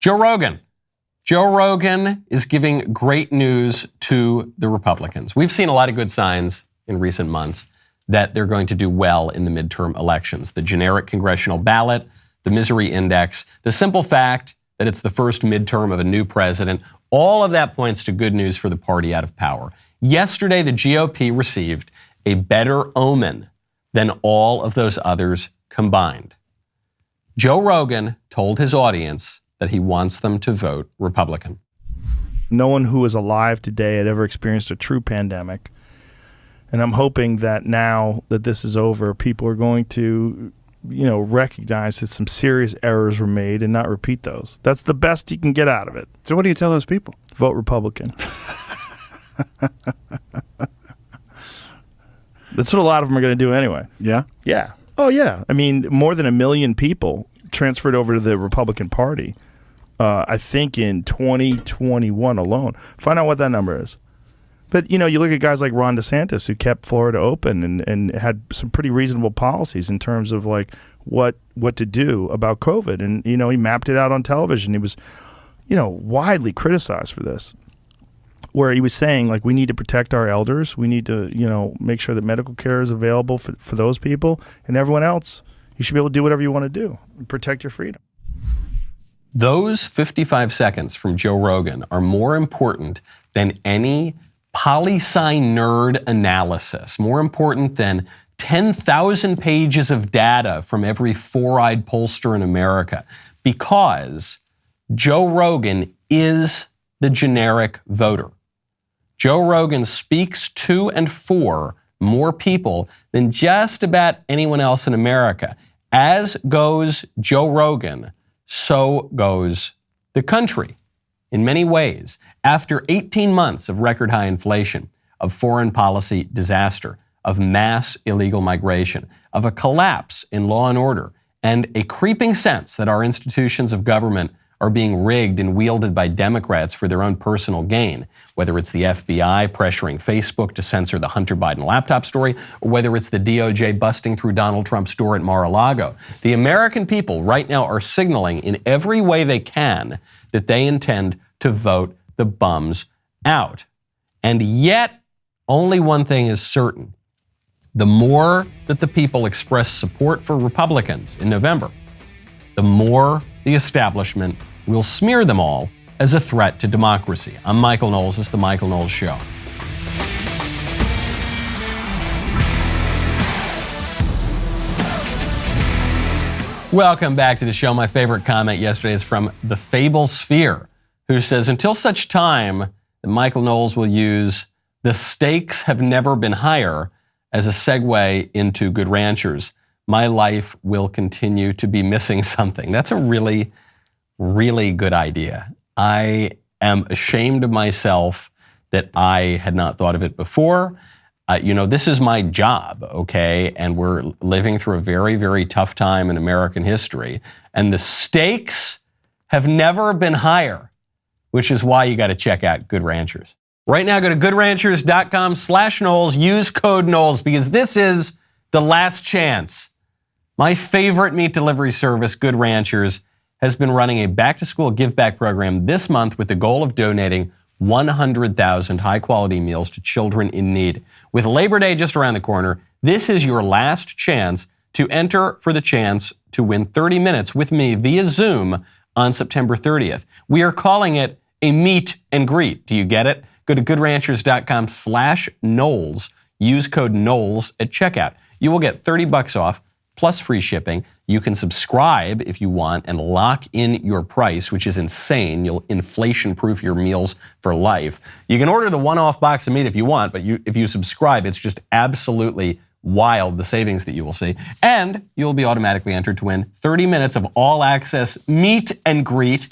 Joe Rogan. Joe Rogan is giving great news to the Republicans. We've seen a lot of good signs in recent months that they're going to do well in the midterm elections. The generic congressional ballot, the misery index, the simple fact that it's the first midterm of a new president, all of that points to good news for the party out of power. Yesterday, the GOP received a better omen than all of those others combined. Joe Rogan told his audience that he wants them to vote Republican. No one who is alive today had ever experienced a true pandemic. And I'm hoping that now that this is over, people are going to, recognize that some serious errors were made and not repeat those. That's the best you can get out of it. So what do you tell those people? Vote Republican. That's what a lot of them are going to do anyway. Yeah? Yeah. Oh, yeah. I mean, more than 1 million people transferred over to the Republican Party, I think in 2021 alone. Find out what that number is. But, you look at guys like Ron DeSantis, who kept Florida open and had some pretty reasonable policies in terms of, like, what to do about COVID. And, he mapped it out on television. He was, widely criticized for this, where he was saying, like, we need to protect our elders. We need to, make sure that medical care is available for those people. And everyone else, you should be able to do whatever you want to do and protect your freedom. Those 55 seconds from Joe Rogan are more important than any poli-sci nerd analysis, more important than 10,000 pages of data from every four-eyed pollster in America, because Joe Rogan is the generic voter. Joe Rogan speaks to and for more people than just about anyone else in America. As goes Joe Rogan, so goes the country. In many ways, after 18 months of record high inflation, of foreign policy disaster, of mass illegal migration, of a collapse in law and order, and a creeping sense that our institutions of government are being rigged and wielded by Democrats for their own personal gain, whether it's the FBI pressuring Facebook to censor the Hunter Biden laptop story, or whether it's the DOJ busting through Donald Trump's door at Mar-a-Lago. The American people right now are signaling in every way they can that they intend to vote the bums out. And yet, only one thing is certain. The more that the people express support for Republicans in November, the more the establishment will smear them all as a threat to democracy. I'm Michael Knowles. This is The Michael Knowles Show. Welcome back to the show. My favorite comment yesterday is from the Fable Sphere, who says, until such time that Michael Knowles will use "the stakes have never been higher" as a segue into Good Ranchers, my life will continue to be missing something. That's a really, really good idea. I am ashamed of myself that I had not thought of it before. This is my job, okay? And we're living through a very, very tough time in American history. And the stakes have never been higher, which is why you got to check out Good Ranchers. Right now, go to goodranchers.com/Knowles. Use code Knowles, because this is the last chance. My favorite meat delivery service, Good Ranchers, has been running a back-to-school give-back program this month with the goal of donating 100,000 high-quality meals to children in need. With Labor Day just around the corner, this is your last chance to enter for the chance to win 30 minutes with me via Zoom on September 30th. We are calling it a meet and greet. Do you get it? Go to goodranchers.com/Knowles. Use code Knowles at checkout. You will get $30 off plus free shipping. You can subscribe if you want and lock in your price, which is insane. You'll inflation-proof your meals for life. You can order the one-off box of meat if you want, but if you subscribe, it's just absolutely wild, the savings that you will see. And you'll be automatically entered to win 30 minutes of all-access meet and greet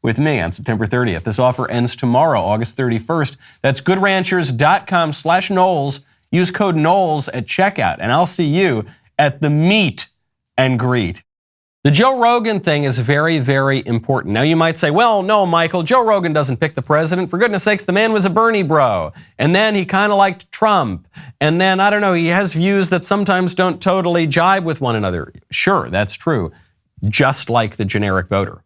with me on September 30th. This offer ends tomorrow, August 31st. That's goodranchers.com/Knowles. Use code Knowles at checkout, and I'll see you at the meet and greet. The Joe Rogan thing is very, very important. Now you might say, well, no, Michael, Joe Rogan doesn't pick the president. For goodness sakes, the man was a Bernie bro. And then he kind of liked Trump. And then, I don't know, he has views that sometimes don't totally jibe with one another. Sure, that's true. Just like the generic voter.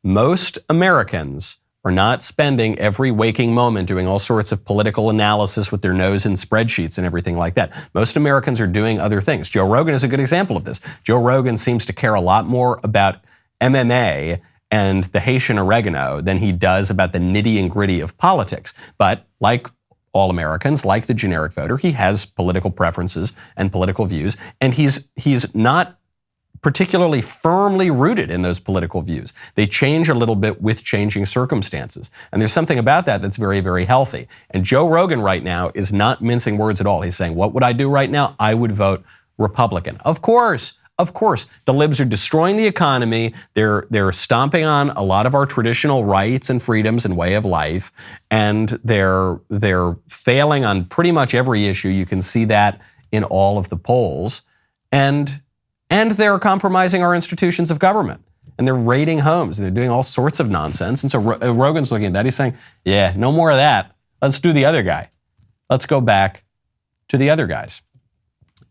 most Americans are not spending every waking moment doing all sorts of political analysis with their nose in spreadsheets and everything like that. Most Americans are doing other things. Joe Rogan is a good example of this. Joe Rogan seems to care a lot more about MMA and the Haitian oregano than he does about the nitty and gritty of politics. But like all Americans, like the generic voter, he has political preferences and political views, and he's not particularly firmly rooted in those political views. They change a little bit with changing circumstances. And there's something about that that's very, very healthy. And Joe Rogan right now is not mincing words at all. He's saying, what would I do right now? I would vote Republican. Of course. The libs are destroying the economy. They're stomping on a lot of our traditional rights and freedoms and way of life. And they're failing on pretty much every issue. You can see that in all of the polls. And they're compromising our institutions of government. And they're raiding homes. And they're doing all sorts of nonsense. And so Rogan's looking at that. He's saying, yeah, no more of that. Let's do the other guy. Let's go back to the other guys.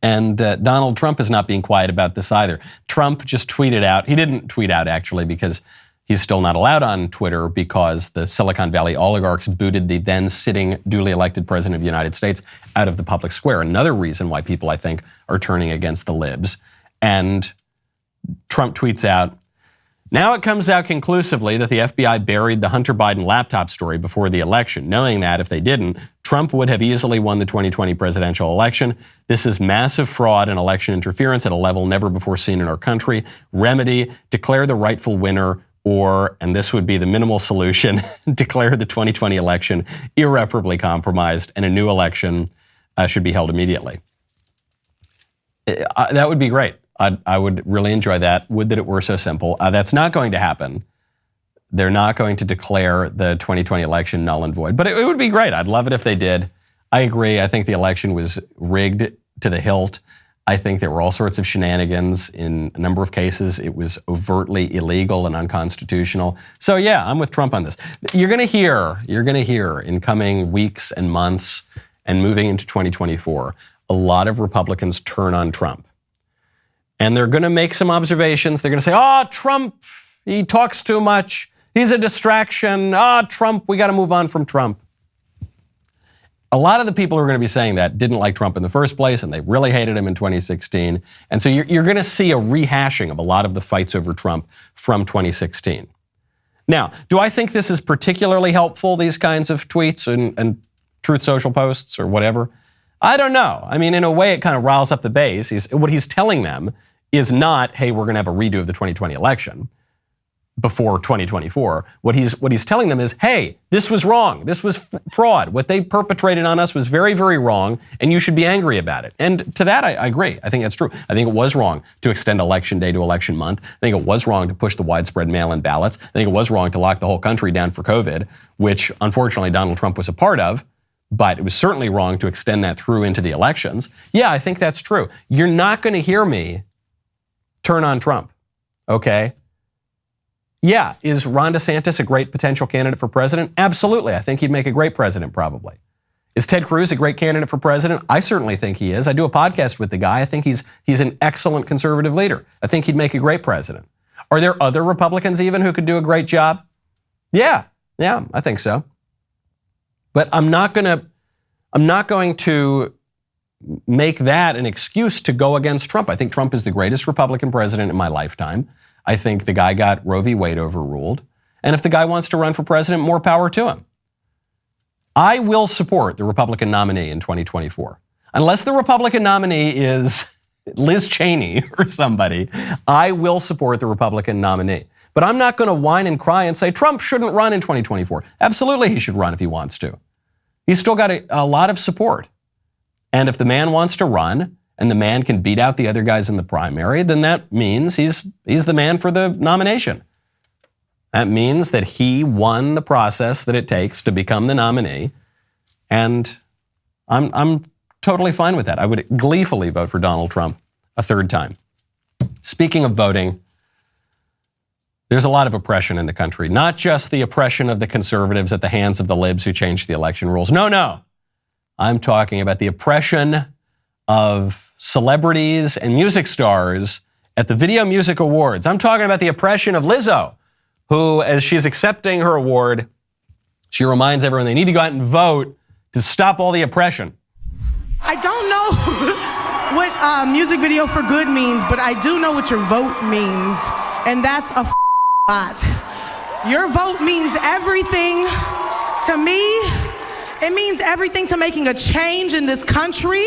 And Donald Trump is not being quiet about this either. Trump just tweeted out. He didn't tweet out, actually, because he's still not allowed on Twitter because the Silicon Valley oligarchs booted the then sitting duly elected president of the United States out of the public square. Another reason why people, I think, are turning against the libs. And Trump tweets out, now it comes out conclusively that the FBI buried the Hunter Biden laptop story before the election, knowing that if they didn't, Trump would have easily won the 2020 presidential election. This is massive fraud and election interference at a level never before seen in our country. Remedy, declare the rightful winner, or, and this would be the minimal solution, declare the 2020 election irreparably compromised and a new election should be held immediately. That would be great. I would really enjoy that. Would that it were so simple. That's not going to happen. They're not going to declare the 2020 election null and void. But it would be great. I'd love it if they did. I agree. I think the election was rigged to the hilt. I think there were all sorts of shenanigans. In a number of cases, it was overtly illegal and unconstitutional. So yeah, I'm with Trump on this. You're going to hear in coming weeks and months and moving into 2024, a lot of Republicans turn on Trump. And they're going to make some observations. They're going to say, Trump, he talks too much. He's a distraction. Trump, we got to move on from Trump. A lot of the people who are going to be saying that didn't like Trump in the first place, and they really hated him in 2016. And so you're going to see a rehashing of a lot of the fights over Trump from 2016. Now, do I think this is particularly helpful, these kinds of tweets and Truth Social posts or whatever? I don't know. I mean, in a way, it kind of riles up the base. What he's telling them is not, hey, we're going to have a redo of the 2020 election before 2024. What he's telling them is, hey, this was wrong. This was fraud. What they perpetrated on us was very, very wrong, and you should be angry about it. And to that, I agree. I think that's true. I think it was wrong to extend election day to election month. I think it was wrong to push the widespread mail-in ballots. I think it was wrong to lock the whole country down for COVID, which, unfortunately, Donald Trump was a part of. But it was certainly wrong to extend that through into the elections. Yeah, I think that's true. You're not going to hear me turn on Trump, okay? Yeah, is Ron DeSantis a great potential candidate for president? Absolutely. I think he'd make a great president, probably. Is Ted Cruz a great candidate for president? I certainly think he is. I do a podcast with the guy. I think he's an excellent conservative leader. I think he'd make a great president. Are there other Republicans even who could do a great job? Yeah, I think so. But I'm not going to make that an excuse to go against Trump. I think Trump is the greatest Republican president in my lifetime. I think the guy got Roe v. Wade overruled. And if the guy wants to run for president, more power to him. I will support the Republican nominee in 2024. Unless the Republican nominee is Liz Cheney or somebody, I will support the Republican nominee. But I'm not going to whine and cry and say Trump shouldn't run in 2024. Absolutely, he should run if he wants to. He's still got a lot of support. And if the man wants to run and the man can beat out the other guys in the primary, then that means he's the man for the nomination. That means that he won the process that it takes to become the nominee. And I'm totally fine with that. I would gleefully vote for Donald Trump a third time. Speaking of voting, there's a lot of oppression in the country, not just the oppression of the conservatives at the hands of the libs who changed the election rules. No. I'm talking about the oppression of celebrities and music stars at the Video Music Awards. I'm talking about the oppression of Lizzo, who, as she's accepting her award, she reminds everyone they need to go out and vote to stop all the oppression. I don't know what music video for good means, but I do know what your vote means, and that's a lot. Your vote means everything to me. It means everything to making a change in this country.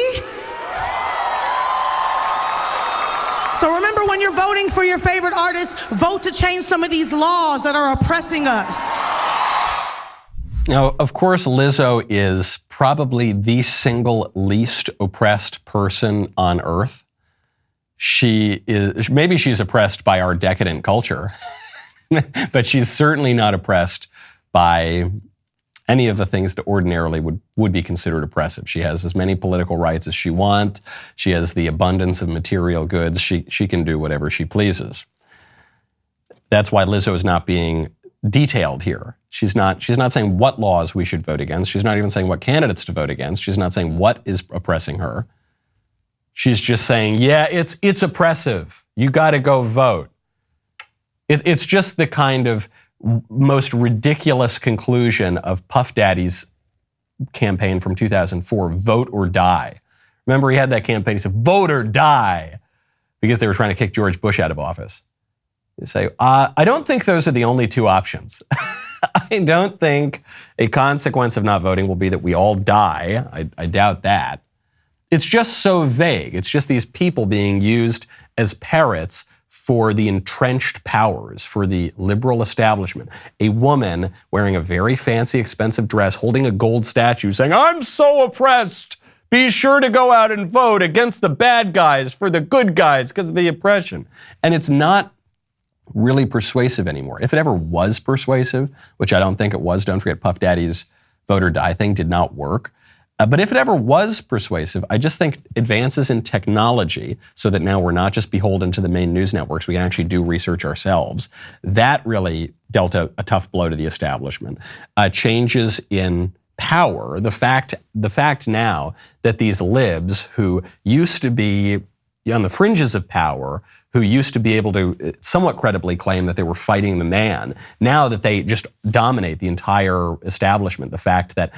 So remember, when you're voting for your favorite artist, vote to change some of these laws that are oppressing us. Now, of course, Lizzo is probably the single least oppressed person on earth. Maybe she's oppressed by our decadent culture, but she's certainly not oppressed by any of the things that ordinarily would be considered oppressive. She has as many political rights as she wants. She has the abundance of material goods. She can do whatever she pleases. That's why Lizzo is not being detailed here. She's not saying what laws we should vote against. She's not even saying what candidates to vote against. She's not saying what is oppressing her. She's just saying, yeah, it's oppressive. You got to go vote. It's just the kind of most ridiculous conclusion of Puff Daddy's campaign from 2004, vote or die. Remember, he had that campaign, he said, vote or die, because they were trying to kick George Bush out of office. You say, I don't think those are the only two options. I don't think a consequence of not voting will be that we all die. I doubt that. It's just so vague. It's just these people being used as parrots for the entrenched powers, for the liberal establishment. A woman wearing a very fancy, expensive dress, holding a gold statue, saying, I'm so oppressed. Be sure to go out and vote against the bad guys for the good guys because of the oppression. And it's not really persuasive anymore. If it ever was persuasive, which I don't think it was, don't forget Puff Daddy's vote or die thing did not work. But if it ever was persuasive, I just think advances in technology, so that now we're not just beholden to the main news networks, we can actually do research ourselves. That really dealt a tough blow to the establishment. Changes in power, the fact now that these libs who used to be on the fringes of power, who used to be able to somewhat credibly claim that they were fighting the man, now that they just dominate the entire establishment, the fact that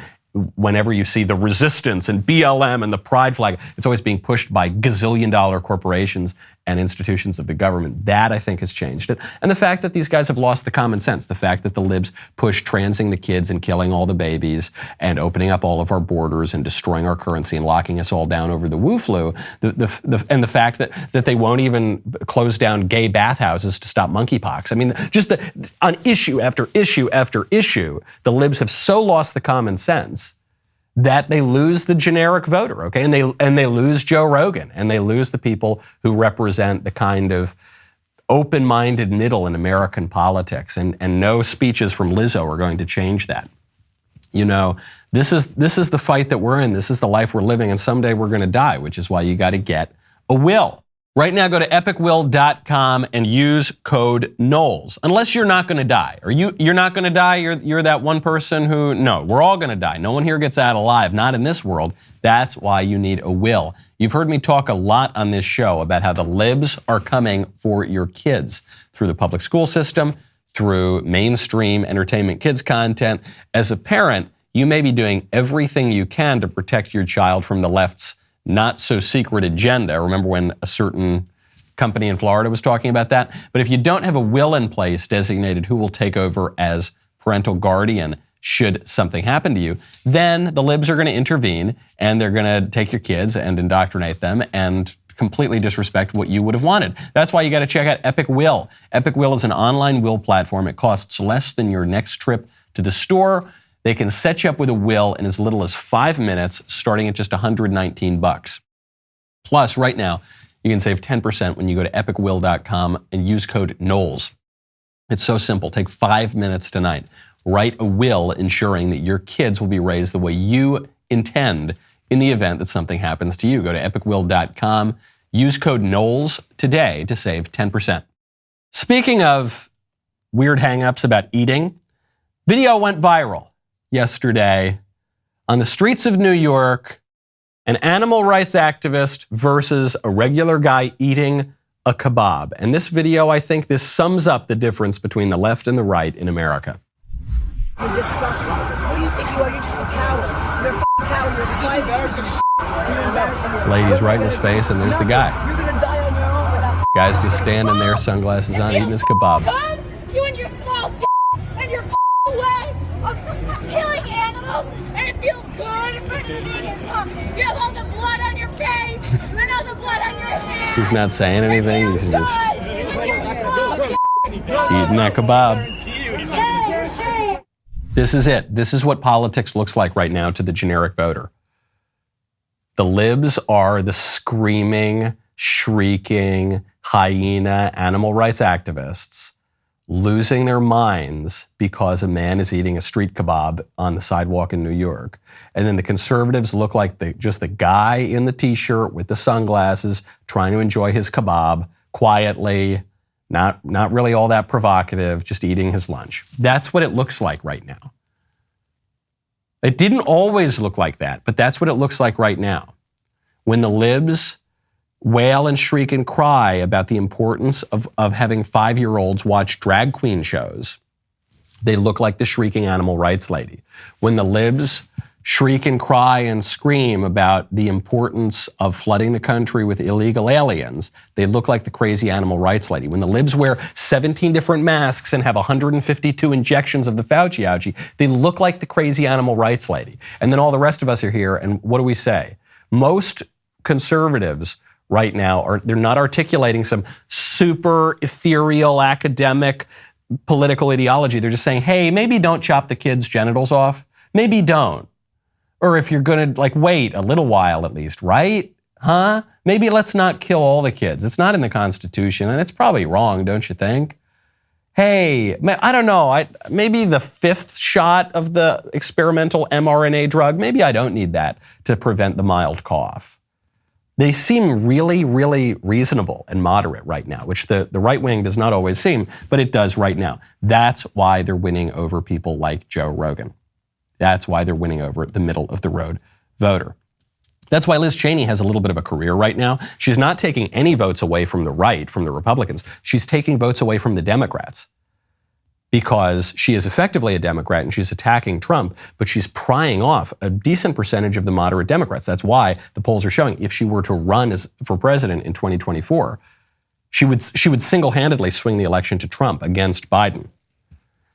whenever you see the resistance and BLM and the pride flag, it's always being pushed by gazillion-dollar corporations and institutions of the government. That, I think, has changed it. And the fact that these guys have lost the common sense, the fact that the libs push transing the kids and killing all the babies and opening up all of our borders and destroying our currency and locking us all down over the Wu flu, and the fact that they won't even close down gay bathhouses to stop monkeypox. I mean, just on issue after issue after issue, the libs have so lost the common sense that they lose the generic voter, okay? And they lose Joe Rogan, and they lose the people who represent the kind of open-minded middle in American politics. And no speeches from Lizzo are going to change that. You know, this is the fight that we're in. This is the life we're living, and someday we're going to die, which is why you got to get a will. Right now, go to epicwill.com and use code Knowles. Unless you're not going to die. You're not going to die? You're that one person who, no, we're all going to die. No one here gets out alive, not in this world. That's why you need a will. You've heard me talk a lot on this show about how the libs are coming for your kids through the public school system, through mainstream entertainment kids content. As a parent, you may be doing everything you can to protect your child from the left's not so secret agenda. Remember when a certain company in Florida was talking about that? But if you don't have a will in place designated who will take over as parental guardian should something happen to you, then the libs are going to intervene and they're going to take your kids and indoctrinate them and completely disrespect what you would have wanted. That's why you got to check out Epic Will. Epic Will is an online will platform. It costs less than your next trip to the store. They can set you up with a will in as little as 5 minutes, starting at just $119. Plus, right now, you can save 10% when you go to epicwill.com and use code Knowles. It's so simple. Take 5 minutes tonight. Write a will ensuring that your kids will be raised the way you intend in the event that something happens to you. Go to epicwill.com. Use code Knowles today to save 10%. Speaking of weird hang-ups about eating, video went viral yesterday on the streets of New York, an animal rights activist versus a regular guy eating a kebab. And this video, I think this sums up the difference between the left and the right in America. You're disgusting. What do you think you are? You're just a coward. You're a f***ing coward. You're a spy. You're embarrassing. Lady's right in his face, and there's the guy. You're gonna die on your own without. Guy's just standing there, sunglasses on, eating his kebab. Good? You and your small d and your way of killing animals, and it feels good for you. You have all the blood on your face and all the blood on your hands. He's not saying anything. He's just eating that kebab. This is it. This is what politics looks like right now to the generic voter. The libs are the screaming, shrieking, hyena animal rights activists losing their minds because a man is eating a street kebab on the sidewalk in New York. And then the conservatives look like just the guy in the t-shirt with the sunglasses trying to enjoy his kebab quietly, not really all that provocative, just eating his lunch. That's what it looks like right now. It didn't always look like that, but that's what it looks like right now. When the libs wail and shriek and cry about the importance of having 5-year-olds watch drag queen shows, they look like the shrieking animal rights lady. When the libs shriek and cry and scream about the importance of flooding the country with illegal aliens, they look like the crazy animal rights lady. When the libs wear 17 different masks and have 152 injections of the Fauci ouchie, they look like the crazy animal rights lady. And then all the rest of us are here, and what do we say? Most conservatives right now they're not articulating some super ethereal academic political ideology. They're just saying, hey, maybe don't chop the kids' genitals off. Maybe don't. Or if you're going to wait a little while at least, right? Huh? Maybe let's not kill all the kids. It's not in the Constitution, and it's probably wrong, don't you think? Hey, I don't know. Maybe the 5th shot of the experimental mRNA drug, maybe I don't need that to prevent the mild cough. They seem really, really reasonable and moderate right now, which the right wing does not always seem, but it does right now. That's why they're winning over people like Joe Rogan. That's why they're winning over the middle of the road voter. That's why Liz Cheney has a little bit of a career right now. She's not taking any votes away from the right, from the Republicans. She's taking votes away from the Democrats because she is effectively a Democrat and she's attacking Trump, but she's prying off a decent percentage of the moderate Democrats. That's why the polls are showing if she were to run for president in 2024, she would single-handedly swing the election to Trump against Biden.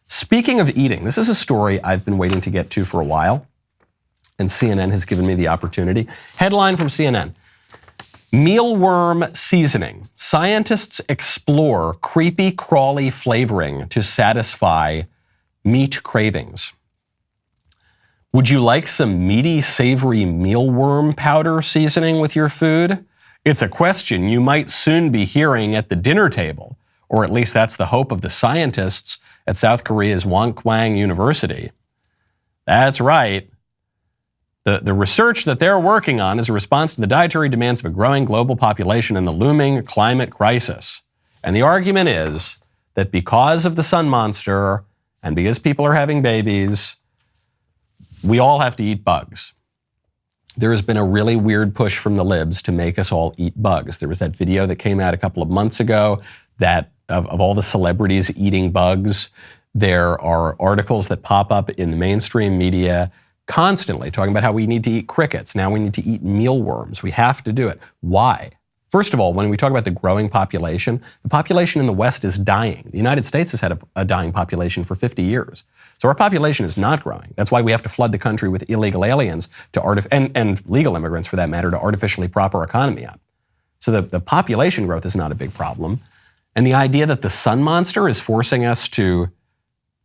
Speaking of eating, this is a story I've been waiting to get to for a while, and CNN has given me the opportunity. Headline from CNN: Mealworm seasoning. Scientists explore creepy, crawly flavoring to satisfy meat cravings. Would you like some meaty, savory mealworm powder seasoning with your food? It's a question you might soon be hearing at the dinner table, or at least that's the hope of the scientists at South Korea's Wonkwang University. That's right. The research that they're working on is a response to the dietary demands of a growing global population and the looming climate crisis. And the argument is that because of the sun monster and because people are having babies, we all have to eat bugs. There has been a really weird push from the libs to make us all eat bugs. There was that video that came out a couple of months ago that of all the celebrities eating bugs. There are articles that pop up in the mainstream media constantly talking about how we need to eat crickets. Now we need to eat mealworms. We have to do it. Why? First of all, when we talk about the growing population, the population in the West is dying. The United States has had a dying population for 50 years. So our population is not growing. That's why we have to flood the country with illegal aliens and legal immigrants, for that matter, to artificially prop our economy up. So the population growth is not a big problem. And the idea that the sun monster is forcing us to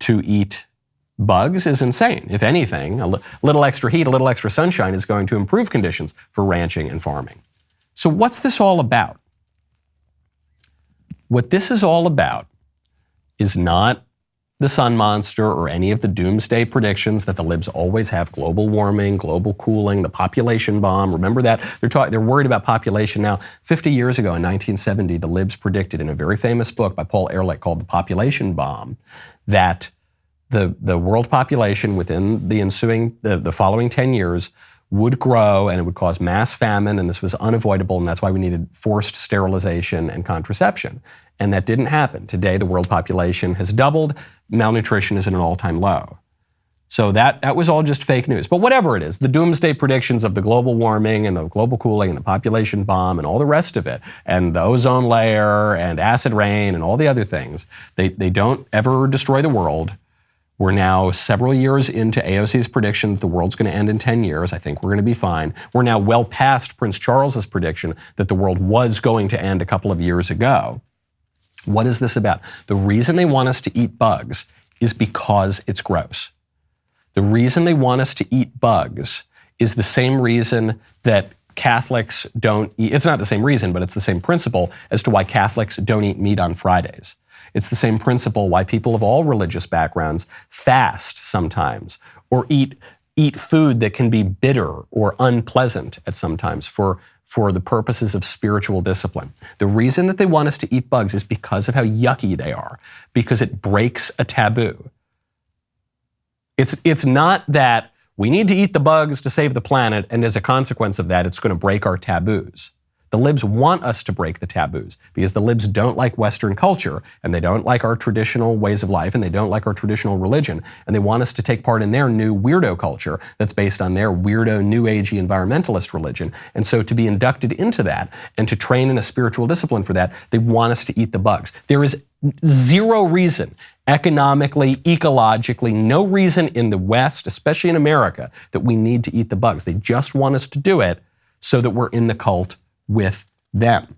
eat bugs is insane. If anything, a little extra heat, a little extra sunshine is going to improve conditions for ranching and farming. So what's this all about? What this is all about is not the sun monster or any of the doomsday predictions that the libs always have: global warming, global cooling, the population bomb. Remember that? They're worried about population now. 50 years ago in 1970, the libs predicted in a very famous book by Paul Ehrlich called The Population Bomb that the world population within the following 10 years would grow and it would cause mass famine, and this was unavoidable, and that's why we needed forced sterilization and contraception. And that didn't happen. Today, the world population has doubled. Malnutrition is at an all-time low. So that was all just fake news. But whatever it is, the doomsday predictions of the global warming and the global cooling and the population bomb and all the rest of it, and the ozone layer and acid rain and all the other things, they don't ever destroy the world. We're now several years into AOC's prediction that the world's going to end in 10 years. I think we're going to be fine. We're now well past Prince Charles's prediction that the world was going to end a couple of years ago. What is this about? The reason they want us to eat bugs is because it's gross. The reason they want us to eat bugs is the same reason that Catholics don't eat. It's not the same reason, but it's the same principle as to why Catholics don't eat meat on Fridays. It's the same principle why people of all religious backgrounds fast sometimes, or eat food that can be bitter or unpleasant at sometimes for the purposes of spiritual discipline. The reason that they want us to eat bugs is because of how yucky they are, because it breaks a taboo. It's not that we need to eat the bugs to save the planet, and as a consequence of that, it's going to break our taboos. The libs want us to break the taboos because the libs don't like Western culture, and they don't like our traditional ways of life, and they don't like our traditional religion, and they want us to take part in their new weirdo culture that's based on their weirdo, new agey environmentalist religion. And so to be inducted into that and to train in a spiritual discipline for that, they want us to eat the bugs. There is zero reason, economically, ecologically, no reason in the West, especially in America, that we need to eat the bugs. They just want us to do it so that we're in the cult with them.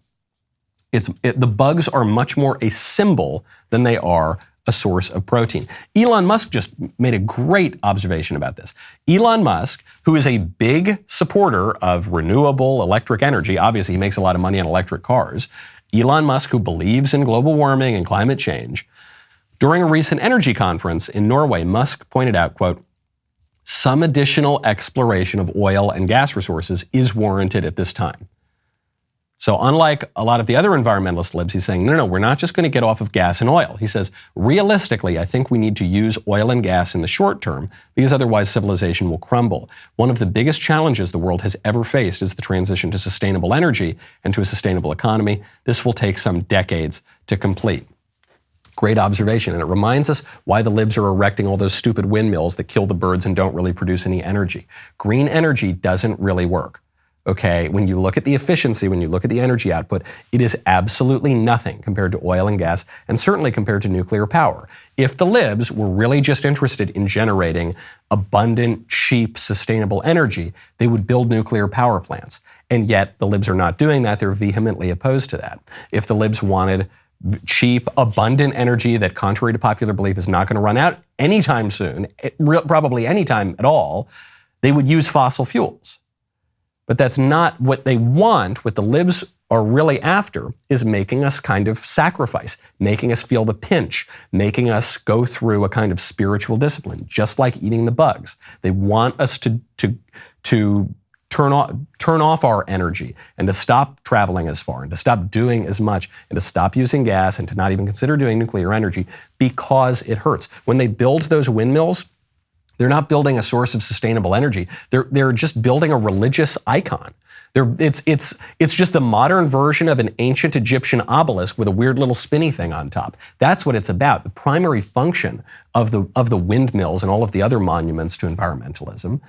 The bugs are much more a symbol than they are a source of protein. Elon Musk just made a great observation about this. Elon Musk, who is a big supporter of renewable electric energy, obviously he makes a lot of money on electric cars. Elon Musk, who believes in global warming and climate change, during a recent energy conference in Norway, Musk pointed out, quote, "Some additional exploration of oil and gas resources is warranted at this time." So unlike a lot of the other environmentalist libs, he's saying, no, we're not just going to get off of gas and oil. He says, realistically, I think we need to use oil and gas in the short term because otherwise civilization will crumble. One of the biggest challenges the world has ever faced is the transition to sustainable energy and to a sustainable economy. This will take some decades to complete. Great observation. And it reminds us why the libs are erecting all those stupid windmills that kill the birds and don't really produce any energy. Green energy doesn't really work. Okay, when you look at the efficiency, when you look at the energy output, it is absolutely nothing compared to oil and gas, and certainly compared to nuclear power. If the libs were really just interested in generating abundant, cheap, sustainable energy, they would build nuclear power plants. And yet the libs are not doing that. They're vehemently opposed to that. If the libs wanted cheap, abundant energy that, contrary to popular belief, is not going to run out anytime soon, probably anytime at all, they would use fossil fuels. But that's not what they want. What the libs are really after is making us kind of sacrifice, making us feel the pinch, making us go through a kind of spiritual discipline, just like eating the bugs. They want us to turn off our energy and to stop traveling as far and to stop doing as much and to stop using gas and to not even consider doing nuclear energy because it hurts. When they build those windmills, they're not building a source of sustainable energy. They're just building a religious icon. It's just the modern version of an ancient Egyptian obelisk with a weird little spinny thing on top. That's what it's about. The primary function of the windmills and all of the other monuments to environmentalism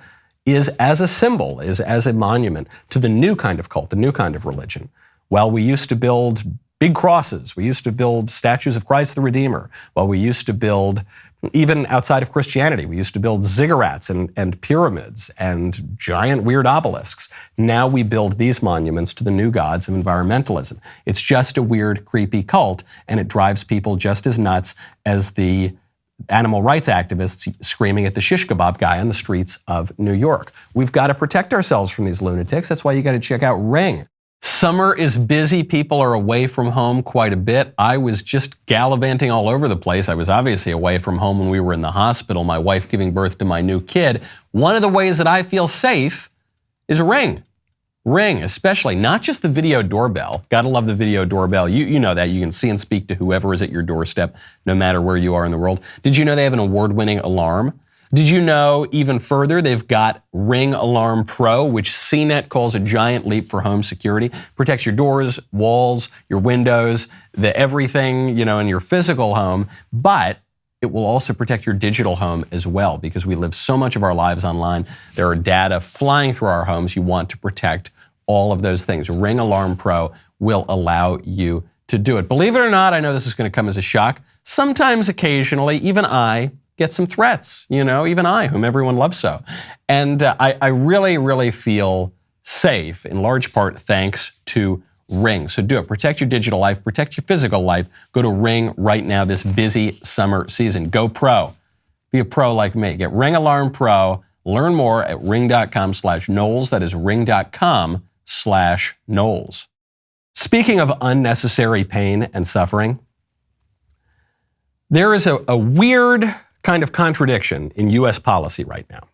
is as a symbol, is as a monument to the new kind of cult, the new kind of religion. While we used to build big crosses, we used to build statues of Christ the Redeemer, while we used to build, even outside of Christianity, we used to build ziggurats and pyramids and giant weird obelisks. Now we build these monuments to the new gods of environmentalism. It's just a weird, creepy cult, and it drives people just as nuts as the animal rights activists screaming at the shish kebab guy on the streets of New York. We've got to protect ourselves from these lunatics. That's why you got to check out Ring. Summer is busy. People are away from home quite a bit. I was just gallivanting all over the place. I was obviously away from home when we were in the hospital, my wife giving birth to my new kid. One of the ways that I feel safe is Ring. Ring, especially, not just the video doorbell. Gotta love the video doorbell. You know that. You can see and speak to whoever is at your doorstep, no matter where you are in the world. Did you know they have an award-winning alarm? Did you know even further, they've got Ring Alarm Pro, which CNET calls a giant leap for home security. Protects your doors, walls, your windows, everything, in your physical home. But it will also protect your digital home as well, because we live so much of our lives online. There are data flying through our homes. You want to protect all of those things. Ring Alarm Pro will allow you to do it. Believe it or not, I know this is going to come as a shock. Sometimes, occasionally, even I get some threats, even I, whom everyone loves so. And I really, really feel safe, in large part thanks to Ring. So do it. Protect your digital life, protect your physical life. Go to Ring right now this busy summer season. Go pro. Be a pro like me. Get Ring Alarm Pro. Learn more at ring.com/Knowles. That is ring.com/Knowles. Speaking of unnecessary pain and suffering, there is a weird kind of contradiction in U.S. policy right now.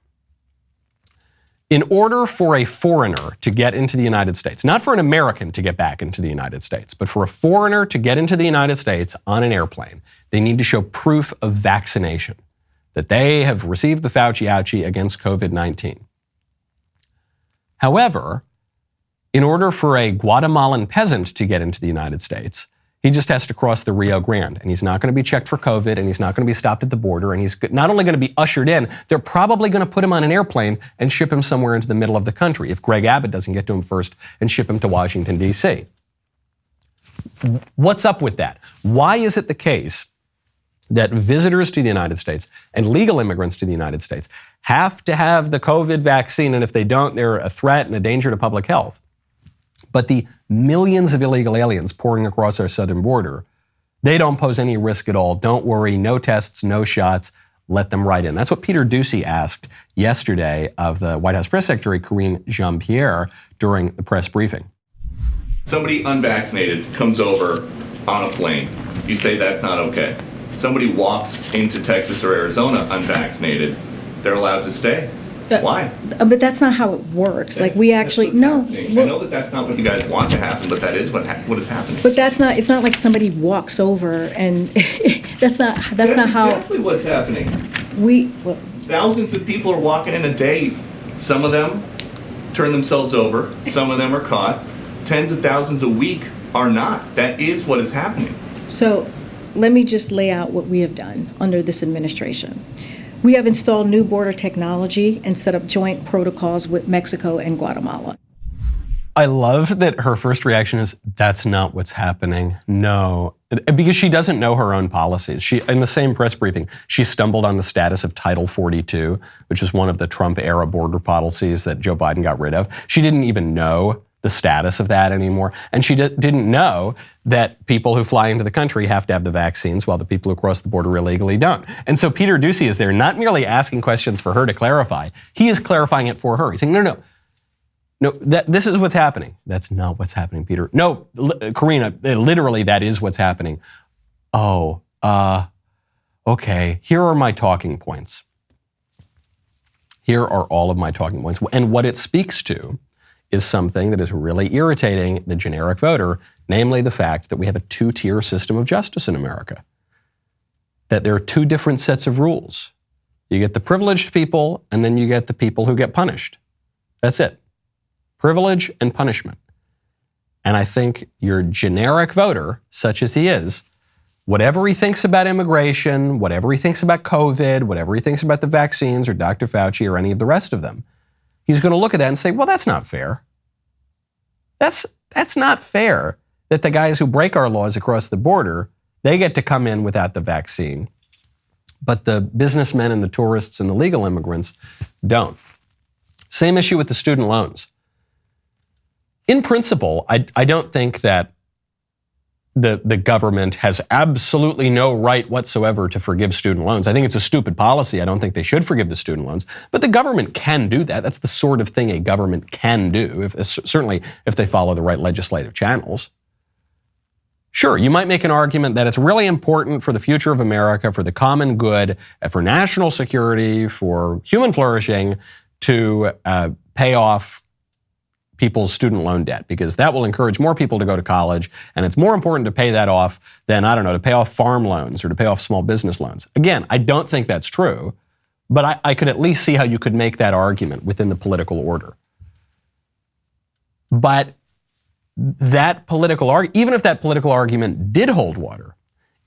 In order for a foreigner to get into the United States, not for an American to get back into the United States, but for a foreigner to get into the United States on an airplane, they need to show proof of vaccination, that they have received the Fauci ouchie against COVID-19. However, in order for a Guatemalan peasant to get into the United States, he just has to cross the Rio Grande, and he's not going to be checked for COVID, and he's not going to be stopped at the border, and he's not only going to be ushered in, they're probably going to put him on an airplane and ship him somewhere into the middle of the country if Greg Abbott doesn't get to him first and ship him to Washington, D.C. What's up with that? Why is it the case that visitors to the United States and legal immigrants to the United States have to have the COVID vaccine, and if they don't, they're a threat and a danger to public health? But the millions of illegal aliens pouring across our southern border, they don't pose any risk at all. Don't worry, no tests, no shots, let them right in. That's what Peter Doocy asked yesterday of the White House Press Secretary, Karine Jean-Pierre, during the press briefing. Somebody unvaccinated comes over on a plane. You say that's not okay. Somebody walks into Texas or Arizona unvaccinated, they're allowed to stay. Why? But that's not how it works. Like we actually, no. I know that that's not what you guys want to happen, but that is what is happening. But that's not, it's not like somebody walks over and that's not how. Exactly what's happening. Well, thousands of people are walking in a day. Some of them turn themselves over. Some of them are caught. Tens of thousands a week are not. That is what is happening. So let me just lay out what we have done under this administration. We have installed new border technology and set up joint protocols with Mexico and Guatemala. I love that her first reaction is, that's not what's happening. No, because she doesn't know her own policies. In the same press briefing, she stumbled on the status of Title 42, which is one of the Trump-era border policies that Joe Biden got rid of. She didn't even know the status of that anymore. And she didn't know that people who fly into the country have to have the vaccines while the people who cross the border illegally don't. And so Peter Doocy is there not merely asking questions for her to clarify, he is clarifying it for her. He's saying, no, this is what's happening. That's not what's happening, Peter. No, Karina, literally that is what's happening. Oh, okay, here are my talking points. Here are all of my talking points. And what it speaks to is something that is really irritating the generic voter, namely the fact that we have a two-tier system of justice in America. That there are two different sets of rules. You get the privileged people, and then you get the people who get punished. That's it. Privilege and punishment. And I think your generic voter, such as he is, whatever he thinks about immigration, whatever he thinks about COVID, whatever he thinks about the vaccines or Dr. Fauci or any of the rest of them, he's going to look at that and say, well, that's not fair. That's not fair that the guys who break our laws across the border, they get to come in without the vaccine, but the businessmen and the tourists and the legal immigrants don't. Same issue with the student loans. In principle, I don't think that the government has absolutely no right whatsoever to forgive student loans. I think it's a stupid policy. I don't think they should forgive the student loans. But the government can do that. That's the sort of thing a government can do, certainly if they follow the right legislative channels. Sure, you might make an argument that it's really important for the future of America, for the common good, for national security, for human flourishing to pay off people's student loan debt, because that will encourage more people to go to college, and it's more important to pay that off than, to pay off farm loans or to pay off small business loans. Again, I don't think that's true, But I could at least see how you could make that argument within the political order. But that even if that political argument did hold water,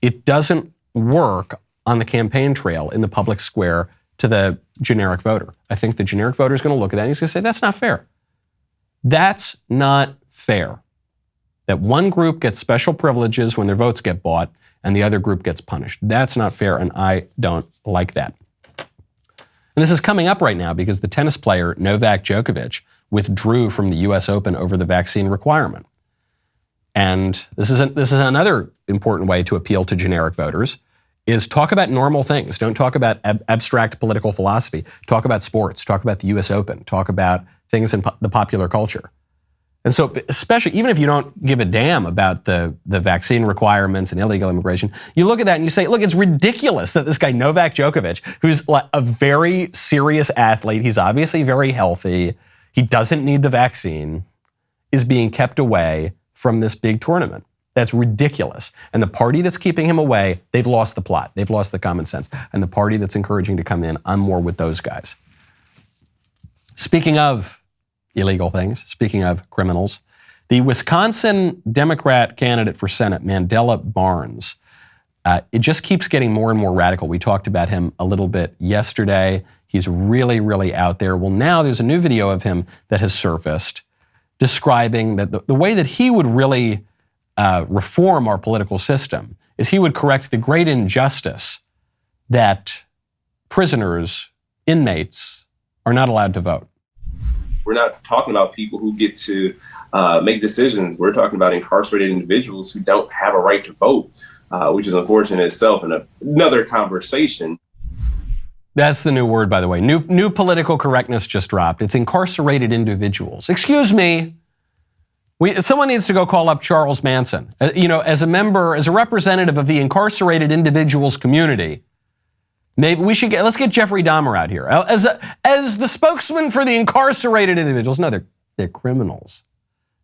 it doesn't work on the campaign trail in the public square to the generic voter. I think the generic voter is going to look at that and he's going to say, that's not fair. That's not fair. That one group gets special privileges when their votes get bought and the other group gets punished. That's not fair, and I don't like that. And this is coming up right now because the tennis player Novak Djokovic withdrew from the U.S. Open over the vaccine requirement. And this is another important way to appeal to generic voters, is talk about normal things. Don't talk about abstract political philosophy. Talk about sports. Talk about the U.S. Open. Talk about things in the popular culture. And so, especially, even if you don't give a damn about the vaccine requirements and illegal immigration, you look at that and you say, look, it's ridiculous that this guy Novak Djokovic, who's like a very serious athlete, he's obviously very healthy, he doesn't need the vaccine, is being kept away from this big tournament. That's ridiculous. And the party that's keeping him away, they've lost the plot. They've lost the common sense. And the party that's encouraging to come in, I'm more with those guys. Speaking of illegal things, speaking of criminals, the Wisconsin Democrat candidate for Senate, Mandela Barnes, it just keeps getting more and more radical. We talked about him a little bit yesterday. He's really, really out there. Well, now there's a new video of him that has surfaced describing that the way that he would really reform our political system is he would correct the great injustice that prisoners, inmates, are not allowed to vote. We're not talking about people who get to make decisions. We're talking about incarcerated individuals who don't have a right to vote, which is unfortunate in itself and another conversation. That's the new word, by the way. New political correctness just dropped. It's incarcerated individuals. Excuse me. Someone needs to go call up Charles Manson. As a representative of the incarcerated individuals community, maybe we should let's get Jeffrey Dahmer out here as the spokesman for the incarcerated individuals. No, they're criminals.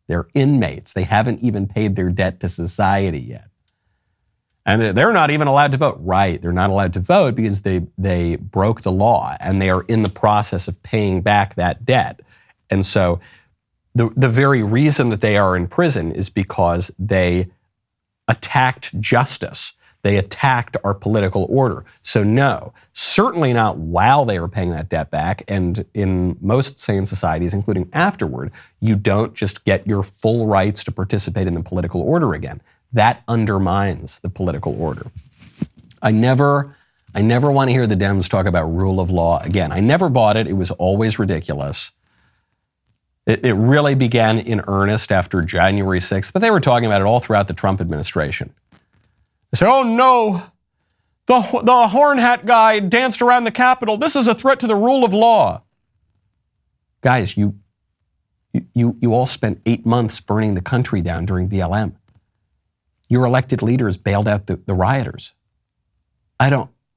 They're inmates. They haven't even paid their debt to society yet. And they're not even allowed to vote. Right, they're not allowed to vote because they broke the law and they are in the process of paying back that debt. And so the very reason that they are in prison is because they attacked justice. They attacked our political order. So no, certainly not while they were paying that debt back. And in most sane societies, including afterward, you don't just get your full rights to participate in the political order again. That undermines the political order. I never want to hear the Dems talk about rule of law again. I never bought it. It was always ridiculous. It really began in earnest after January 6th, but they were talking about it all throughout the Trump administration. They say, oh no, the horn hat guy danced around the Capitol. This is a threat to the rule of law. Guys, you all spent 8 months burning the country down during BLM. Your elected leaders bailed out the rioters. I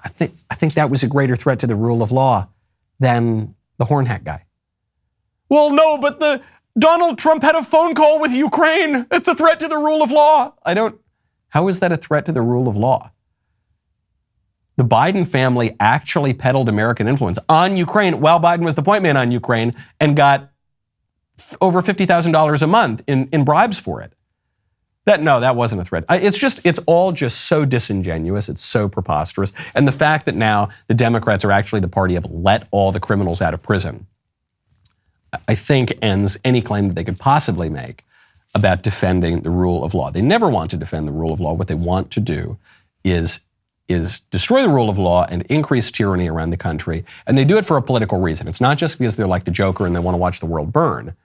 think that was a greater threat to the rule of law than the horn hat guy. Well, no, but Donald Trump had a phone call with Ukraine. It's a threat to the rule of law. How is that a threat to the rule of law? The Biden family actually peddled American influence on Ukraine while Biden was the point man on Ukraine and got over $50,000 a month in bribes for it. That wasn't a threat. It's all just so disingenuous. It's so preposterous. And the fact that now the Democrats are actually the party of let all the criminals out of prison, I think ends any claim that they could possibly make about defending the rule of law. They never want to defend the rule of law. What they want to do is destroy the rule of law and increase tyranny around the country. And they do it for a political reason. It's not just because they're like the Joker and they want to watch the world burn.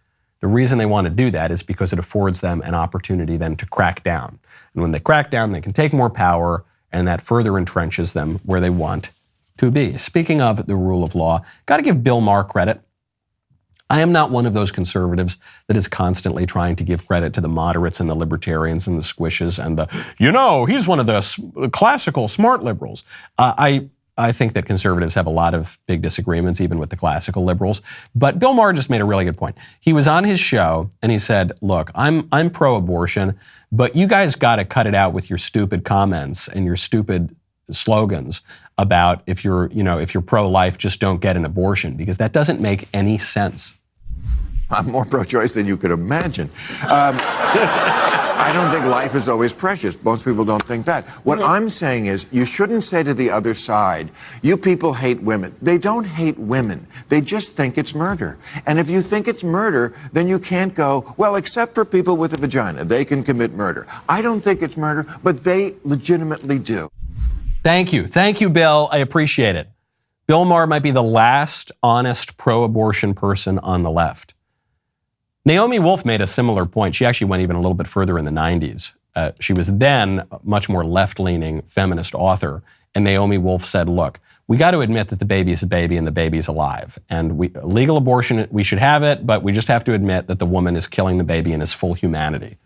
The reason they want to do that is because it affords them an opportunity then to crack down. And when they crack down, they can take more power, and that further entrenches them where they want to be. Speaking of the rule of law, got to give Bill Maher credit. I am not one of those conservatives that is constantly trying to give credit to the moderates and the libertarians and the squishes and he's one of the classical smart liberals. I think that conservatives have a lot of big disagreements, even with the classical liberals. But Bill Maher just made a really good point. He was on his show and he said, look, I'm pro-abortion, but you guys got to cut it out with your stupid comments and your stupid slogans about if you're pro-life, just don't get an abortion, because that doesn't make any sense. I'm more pro-choice than you could imagine. I don't think life is always precious. Most people don't think that. What I'm saying is you shouldn't say to the other side, you people hate women. They don't hate women. They just think it's murder. And if you think it's murder, then you can't go, well, except for people with a vagina, they can commit murder. I don't think it's murder, but they legitimately do. Thank you. Thank you, Bill. I appreciate it. Bill Maher might be the last honest pro-abortion person on the left. Naomi Wolf made a similar point. She actually went even a little bit further in the 90s. She was then a much more left-leaning feminist author. And Naomi Wolf said, look, we got to admit that the baby is a baby and the baby's alive. And legal abortion, we should have it, but we just have to admit that the woman is killing the baby in his full humanity.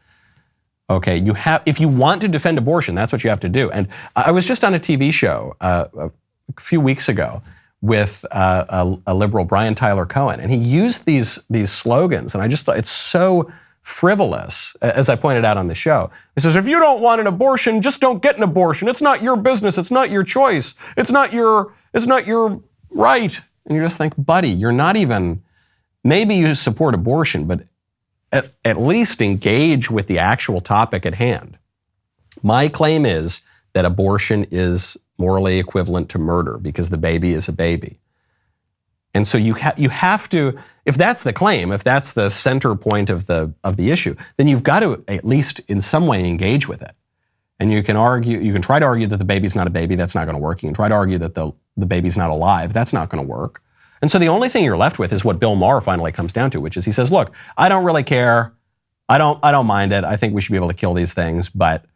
Okay, if you want to defend abortion, that's what you have to do. And I was just on a TV show a few weeks ago with a liberal, Brian Tyler Cohen, and he used these slogans, and I just thought it's so frivolous, as I pointed out on the show. He says, if you don't want an abortion, just don't get an abortion. It's not your business. It's not your choice. It's not your right. And you just think, buddy, you're not even, maybe you support abortion, but at least engage with the actual topic at hand. My claim is that abortion is morally equivalent to murder because the baby is a baby. And so you have to, if that's the claim, if that's the center point of the issue, then you've got to at least in some way engage with it. And you can try to argue that the baby's not a baby, that's not going to work. You can try to argue that the baby's not alive, that's not going to work. And so the only thing you're left with is what Bill Maher finally comes down to, which is he says, look, I don't really care. I don't mind it. I think we should be able to kill these things, but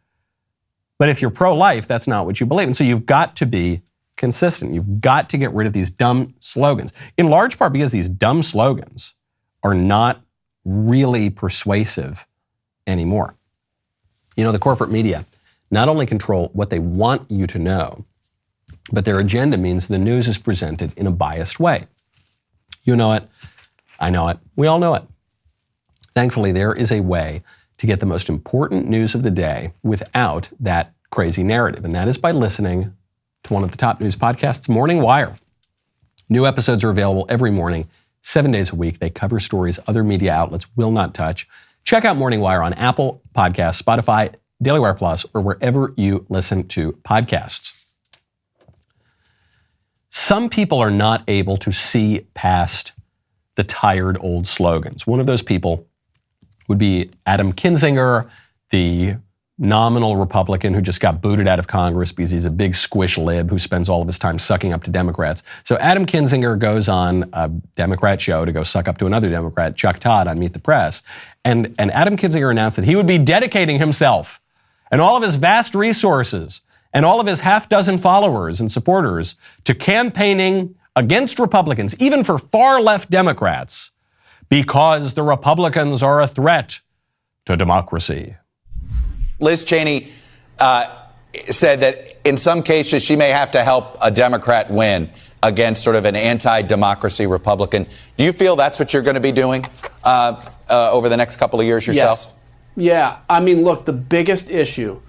if you're pro-life, that's not what you believe. And so you've got to be consistent. You've got to get rid of these dumb slogans, in large part because these dumb slogans are not really persuasive anymore. You know, the corporate media not only control what they want you to know, but their agenda means the news is presented in a biased way. You know it. I know it. We all know it. Thankfully, there is a way to get the most important news of the day without that crazy narrative, and that is by listening to one of the top news podcasts, Morning Wire. New episodes are available every morning, 7 days a week. They cover stories other media outlets will not touch. Check out Morning Wire on Apple Podcasts, Spotify, Daily Wire Plus, or wherever you listen to podcasts. Some people are not able to see past the tired old slogans. One of those people would be Adam Kinzinger, the nominal Republican who just got booted out of Congress because he's a big squish lib who spends all of his time sucking up to Democrats. So Adam Kinzinger goes on a Democrat show to go suck up to another Democrat, Chuck Todd, on Meet the Press. And Adam Kinzinger announced that he would be dedicating himself and all of his vast resources and all of his half-dozen followers and supporters to campaigning against Republicans, even for far-left Democrats, because the Republicans are a threat to democracy. Liz Cheney said that in some cases she may have to help a Democrat win against sort of an anti-democracy Republican. Do you feel that's what you're going to be doing over the next couple of years yourself? Yes. Yeah. I mean, look, the biggest issue,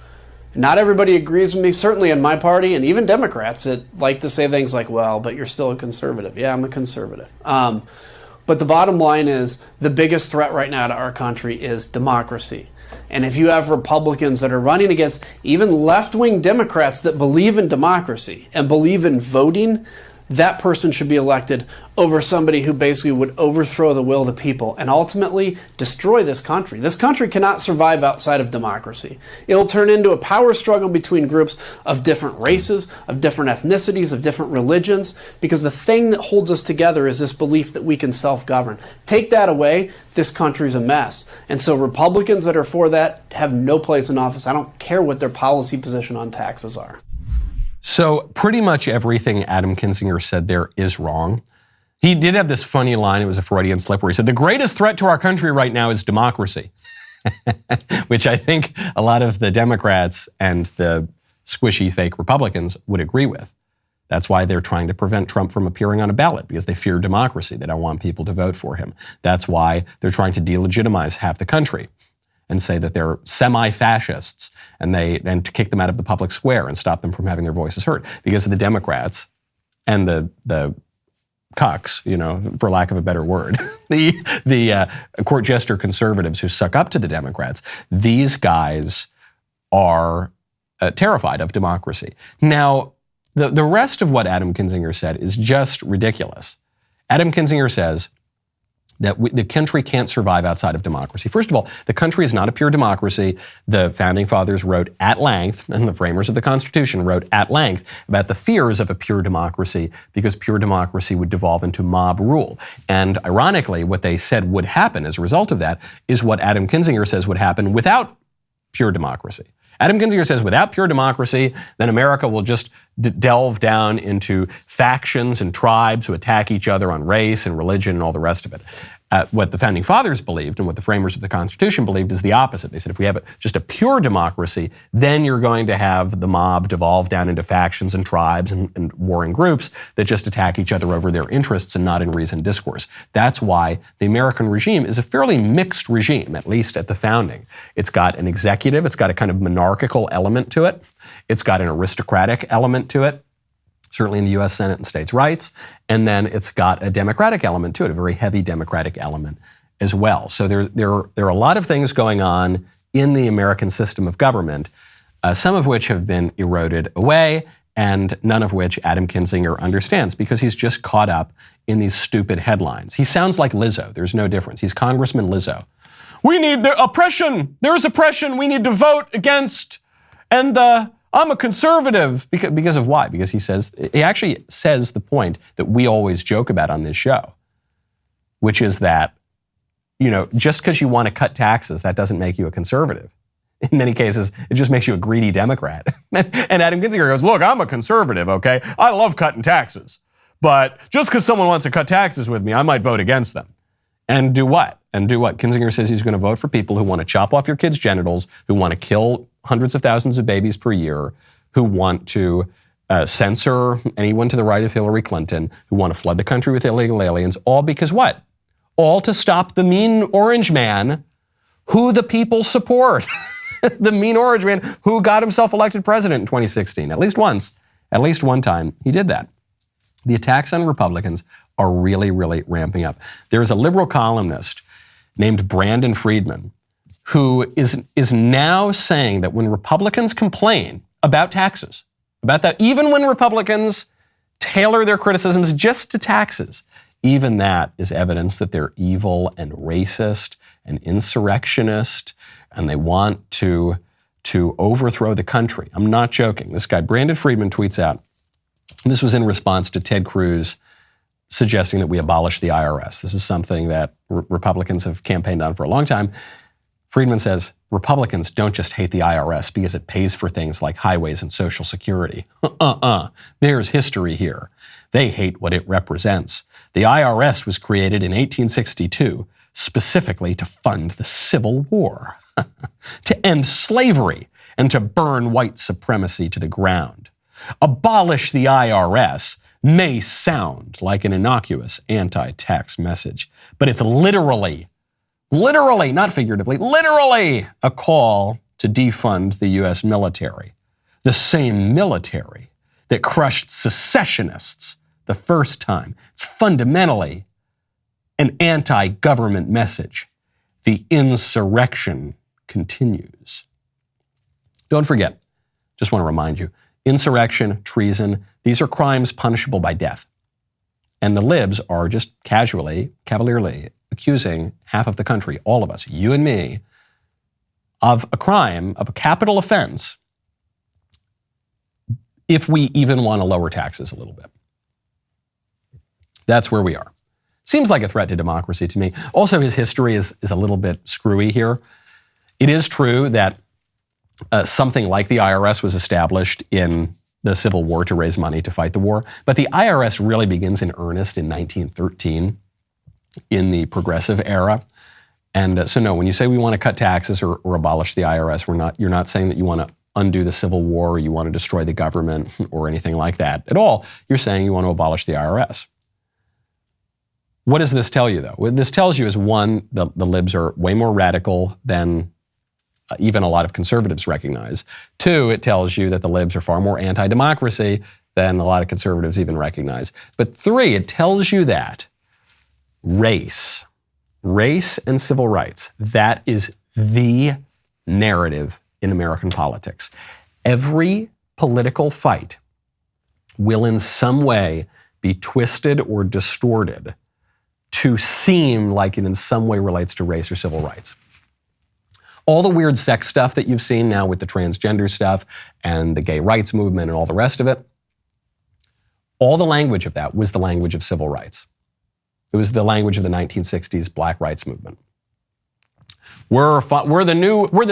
not everybody agrees with me, certainly in my party, and even Democrats that like to say things like, well, but you're still a conservative. Yeah, I'm a conservative. But the bottom line is the biggest threat right now to our country is democracy. And if you have Republicans that are running against even left-wing Democrats that believe in democracy and believe in voting, that person should be elected over somebody who basically would overthrow the will of the people and ultimately destroy this country. This country cannot survive outside of democracy. It'll turn into a power struggle between groups of different races, of different ethnicities, of different religions, because the thing that holds us together is this belief that we can self-govern. Take that away, this country's a mess. And so Republicans that are for that have no place in office. I don't care what their policy position on taxes are. So pretty much everything Adam Kinzinger said there is wrong. He did have this funny line, it was a Freudian slip, where he said, the greatest threat to our country right now is democracy, which I think a lot of the Democrats and the squishy fake Republicans would agree with. That's why they're trying to prevent Trump from appearing on a ballot, because they fear democracy. They don't want people to vote for him. That's why they're trying to delegitimize half the country. and say that they're semi-fascists and to kick them out of the public square and stop them from having their voices heard. Because of the Democrats and the cucks, for lack of a better word, the court jester conservatives who suck up to the Democrats, these guys are terrified of democracy. Now, the rest of what Adam Kinzinger said is just ridiculous. Adam Kinzinger says that the country can't survive outside of democracy. First of all, the country is not a pure democracy. The founding fathers wrote at length, and the framers of the Constitution wrote at length about the fears of a pure democracy, because pure democracy would devolve into mob rule. And ironically, what they said would happen as a result of that is what Adam Kinzinger says would happen without pure democracy. Adam Kinzinger says without pure democracy, then America will just delve down into factions and tribes who attack each other on race and religion and all the rest of it. What the founding fathers believed and what the framers of the Constitution believed is the opposite. They said if we have just a pure democracy, then you're going to have the mob devolve down into factions and tribes and warring groups that just attack each other over their interests and not in reasoned discourse. That's why the American regime is a fairly mixed regime, at least at the founding. It's got an executive, it's got a kind of monarchical element to it, it's got an aristocratic element to it, certainly in the U.S. Senate and states' rights, and then it's got a democratic element to it, a very heavy democratic element as well. So there are a lot of things going on in the American system of government, some of which have been eroded away, and none of which Adam Kinzinger understands because he's just caught up in these stupid headlines. He sounds like Lizzo. There's no difference. He's Congressman Lizzo. We need the oppression. There's oppression. We need to vote against, and I'm a conservative. Because of why? Because he actually says the point that we always joke about on this show, which is that, just because you want to cut taxes, that doesn't make you a conservative. In many cases, it just makes you a greedy Democrat. And Adam Kinzinger goes, look, I'm a conservative, okay? I love cutting taxes. But just because someone wants to cut taxes with me, I might vote against them. And do what? Kinzinger says he's going to vote for people who want to chop off your kids' genitals, who want to kill hundreds of thousands of babies per year, who want to censor anyone to the right of Hillary Clinton, who want to flood the country with illegal aliens, all because what? All to stop the mean orange man who the people support. The mean orange man who got himself elected president in 2016. At least one time, he did that. The attacks on Republicans are really, really ramping up. There's a liberal columnist named Brandon Friedman who is now saying that when Republicans complain about taxes, about that, even when Republicans tailor their criticisms just to taxes, even that is evidence that they're evil and racist and insurrectionist, and they want to overthrow the country. I'm not joking. This guy, Brandon Friedman, tweets out, this was in response to Ted Cruz suggesting that we abolish the IRS. This is something that Republicans have campaigned on for a long time. Friedman says, Republicans don't just hate the IRS because it pays for things like highways and Social Security. There's history here. They hate what it represents. The IRS was created in 1862 specifically to fund the Civil War, to end slavery, and to burn white supremacy to the ground. Abolish the IRS may sound like an innocuous anti-tax message, but it's literally, not figuratively, literally a call to defund the U.S. military, the same military that crushed secessionists the first time. It's fundamentally an anti-government message. The insurrection continues. Don't forget, just want to remind you, insurrection, treason, these are crimes punishable by death. And the libs are just cavalierly accusing half of the country, all of us, you and me, of a crime, of a capital offense, if we even want to lower taxes a little bit. That's where we are. Seems like a threat to democracy to me. Also, his history is a little bit screwy here. It is true that something like the IRS was established in the Civil War to raise money to fight the war, but the IRS really begins in earnest in 1913 in the progressive era. And so no, when you say we want to cut taxes or abolish the IRS, you're not saying that you want to undo the Civil War or you want to destroy the government or anything like that at all. You're saying you want to abolish the IRS. What does this tell you, though? What this tells you is, one, the libs are way more radical than even a lot of conservatives recognize. 2, it tells you that the libs are far more anti-democracy than a lot of conservatives even recognize. But 3, it tells you that race and civil rights, that is the narrative in American politics. Every political fight will in some way be twisted or distorted to seem like it in some way relates to race or civil rights. All the weird sex stuff that you've seen now with the transgender stuff and the gay rights movement and all the rest of it, all the language of that was the language of civil rights. It was the language of the 1960s black rights movement. We're the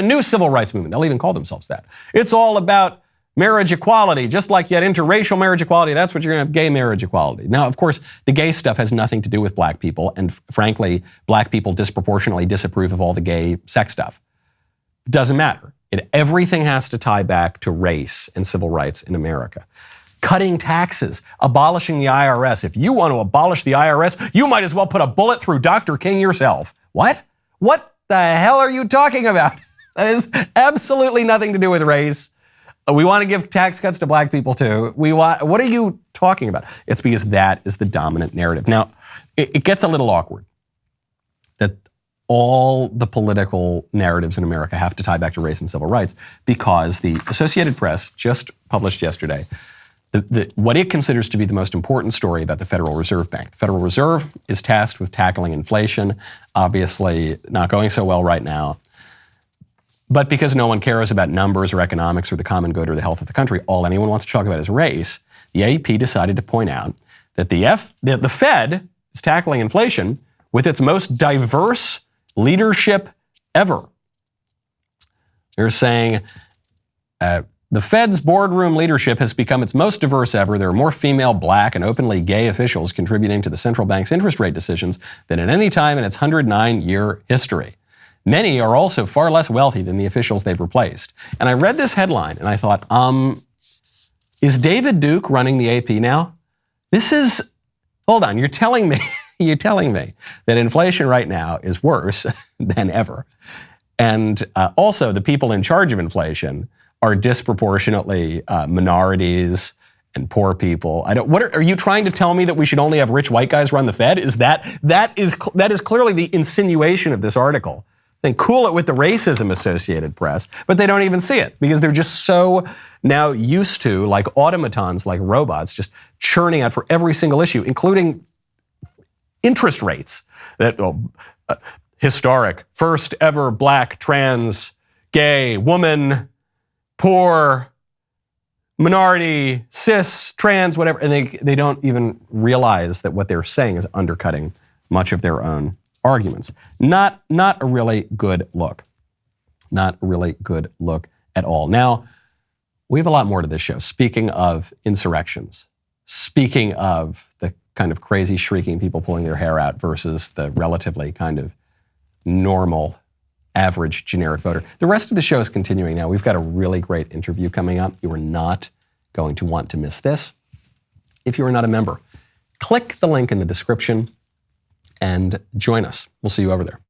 new civil rights movement. They'll even call themselves that. It's all about marriage equality, just like you had interracial marriage equality, that's what you're going to have gay marriage equality. Now, of course, the gay stuff has nothing to do with black people, and frankly, black people disproportionately disapprove of all the gay sex stuff. Doesn't matter. Everything has to tie back to race and civil rights in America. Cutting taxes, abolishing the IRS. If you want to abolish the IRS, you might as well put a bullet through Dr. King yourself. What? What the hell are you talking about? That is absolutely nothing to do with race. We want to give tax cuts to black people too. What are you talking about? It's because that is the dominant narrative. Now, it gets a little awkward that all the political narratives in America have to tie back to race and civil rights because the Associated Press just published yesterday what it considers to be the most important story about the Federal Reserve Bank. The Federal Reserve is tasked with tackling inflation, obviously not going so well right now. But because no one cares about numbers or economics or the common good or the health of the country, all anyone wants to talk about is race, the AP decided to point out that the Fed is tackling inflation with its most diverse leadership ever. They're saying the Fed's boardroom leadership has become its most diverse ever. There are more female, black, and openly gay officials contributing to the central bank's interest rate decisions than at any time in its 109-year history. Many are also far less wealthy than the officials they've replaced. And I read this headline and I thought, is David Duke running the AP now? Hold on, you're telling me that inflation right now is worse than ever. And also the people in charge of inflation are disproportionately minorities and poor people. Are you trying to tell me that we should only have rich white guys run the Fed? That is clearly the insinuation of this article. Then cool it with the racism Associated Press, but they don't even see it because they're just so now used to, like automatons, like robots, just churning out for every single issue, including interest rates. Historic, first ever black, trans, gay, woman, poor, minority, cis, trans, whatever, and they don't even realize that what they're saying is undercutting much of their own arguments. Not a really good look. Not a really good look at all. Now, we have a lot more to this show. Speaking of insurrections, speaking of the kind of crazy shrieking people pulling their hair out versus the relatively kind of normal, average, generic voter. The rest of the show is continuing now. We've got a really great interview coming up. You are not going to want to miss this. If you are not a member, click the link in the description and join us. We'll see you over there.